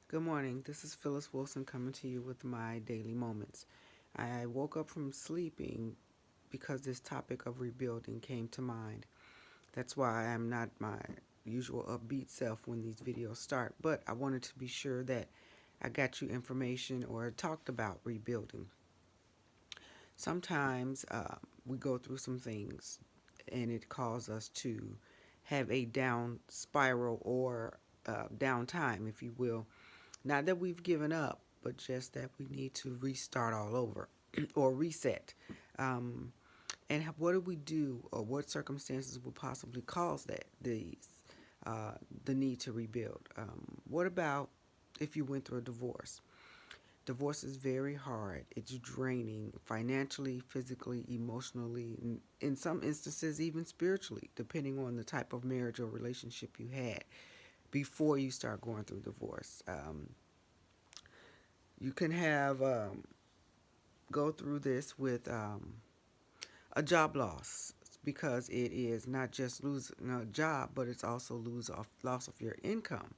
Good morning. This is Phyllis Wilson coming to you with my daily moments. I woke up from sleeping because this topic of rebuilding came to mind. That's why I'm not my usual upbeat self when these videos start, but I wanted to be sure that I got you information or talked about rebuilding. Sometimes we go through some things and it causes us to have a down spiral or down time, if you will. Not that we've given up, but just that we need to restart all over or reset. Um, and what do we do, or what circumstances will possibly cause uh, the need to rebuild? What about if you went through a divorce? Divorce is very hard. It's draining financially, physically, emotionally, in some instances, even spiritually, depending on the type of marriage or relationship you had before you start going through divorce. You can have go through this with a job loss because it is not just losing a job, but it's also loss of your income,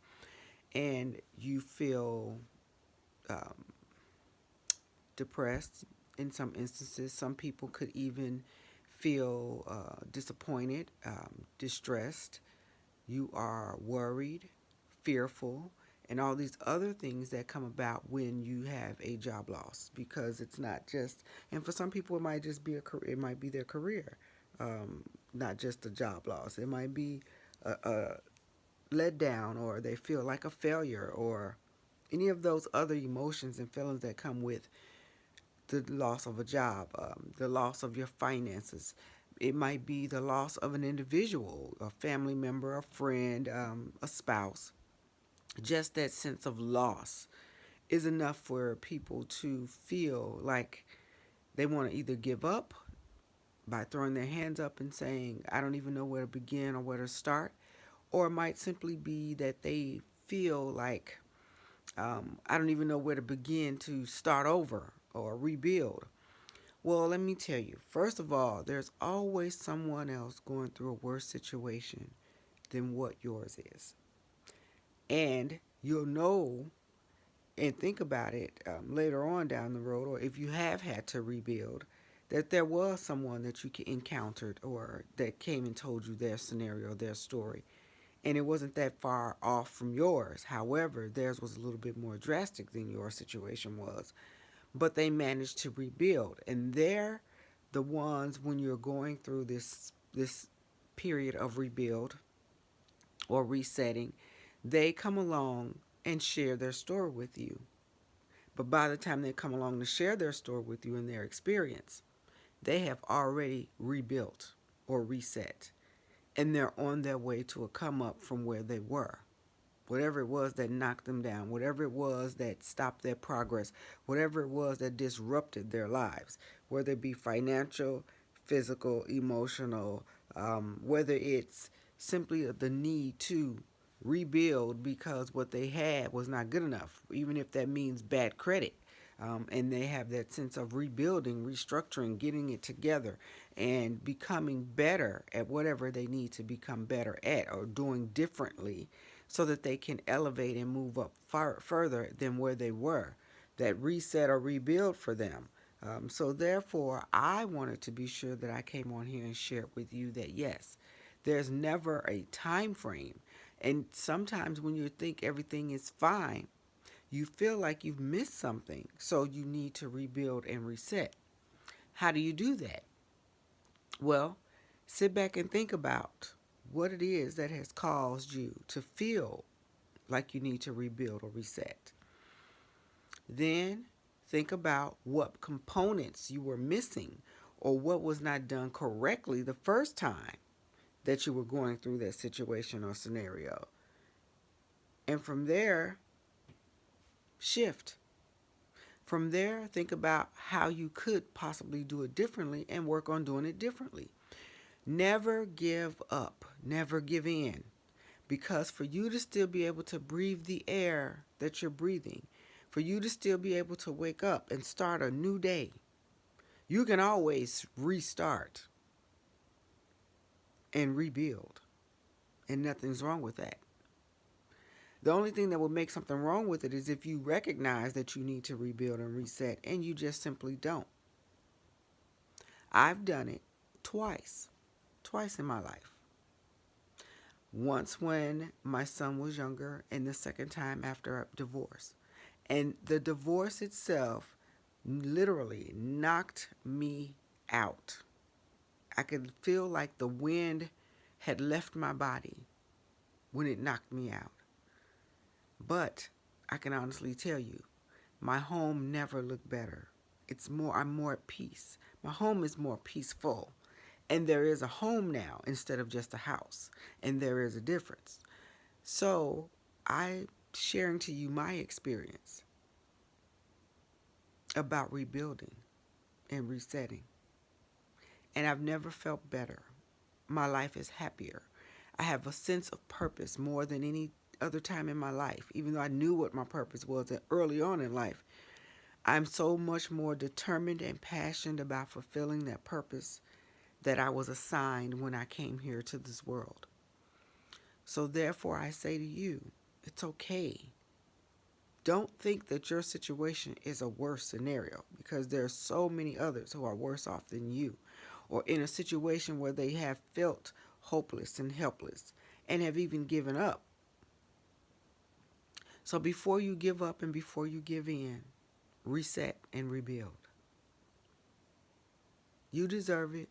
and you feel um, depressed. In some instances, some people could even feel disappointed, distressed. You are worried, fearful, and all these other things that come about when you have a job loss, because it's not just, and for some people it might just be a career, it might be their career, um, not just a job loss. It might be a letdown, or they feel like a failure, or any of those other emotions and feelings that come with the loss of a job, the loss of your finances. It might be the loss of an individual, a family member, a friend, a spouse. Just that sense of loss is enough for people to feel like they want to either give up by throwing their hands up and saying, I don't even know where to begin or where to start. Or it might simply be that they feel like, I don't even know where to begin to start over or rebuild. Well, let me tell you, first of all, there's always someone else going through a worse situation than what yours is. And you'll know and think about it later on down the road, or if you have had to rebuild, that there was someone that you encountered or that came and told you their scenario, their story, and it wasn't that far off from yours. However, theirs was a little bit more drastic than your situation was, but they managed to rebuild, and they're the ones when you're going through this period of rebuild or resetting, they come along and share their story with you. But by the time they come along to share their story with you and their experience, they have already rebuilt or reset. And they're on their way to a come up from where they were. Whatever it was that knocked them down, whatever it was that stopped their progress, whatever it was that disrupted their lives, whether it be financial, physical, emotional, whether it's simply the need to rebuild because what they had was not good enough, even if that means bad credit. And they have that sense of rebuilding, restructuring, getting it together, and becoming better at whatever they need to become better at or doing differently so that they can elevate and move up further than where they were. That reset or rebuild for them. So therefore, I wanted to be sure that I came on here and shared with you that yes, there's never a time frame. And sometimes when you think everything is fine, you feel like you've missed something. So you need to rebuild and reset. How do you do that? Well, sit back and think about what it is that has caused you to feel like you need to rebuild or reset. Then think about what components you were missing or what was not done correctly the first time that you were going through that situation or scenario. And from there, shift. From there, think about how you could possibly do it differently and work on doing it differently. Never give up, never give in. Because for you to still be able to breathe the air that you're breathing, for you to still be able to wake up and start a new day, you can always restart and rebuild. And nothing's wrong with that. The only thing that would make something wrong with it is if you recognize that you need to rebuild and reset and you just simply don't. I've done it twice in my life. Once when my son was younger, and the second time after a divorce. And the divorce itself literally knocked me out. I could feel like the wind had left my body when it knocked me out. But I can honestly tell you, my home never looked better. I'm more at peace. My home is more peaceful. And there is a home now instead of just a house. And there is a difference. So I'm sharing to you my experience about rebuilding and resetting. And I've never felt better. My life is happier. I have a sense of purpose more than any other time in my life. Even though I knew what my purpose was early on in life, I'm so much more determined and passionate about fulfilling that purpose that I was assigned when I came here to this world. So therefore I say to you, it's okay. Don't think that your situation is a worse scenario, because there are so many others who are worse off than you, or in a situation where they have felt hopeless and helpless and have even given up. So before you give up and before you give in, reset and rebuild. You deserve it,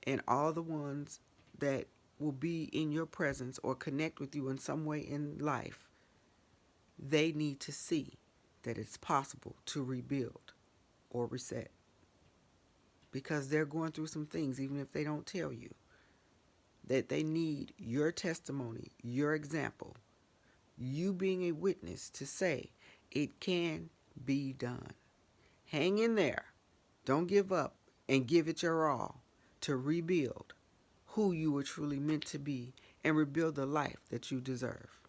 and all the ones that will be in your presence or connect with you in some way in life, they need to see that it's possible to rebuild or reset, because they're going through some things, even if they don't tell you, that they need your testimony, your example, you being a witness to say it can be done. Hang in there. Don't give up, and give it your all to rebuild who you were truly meant to be and rebuild the life that you deserve.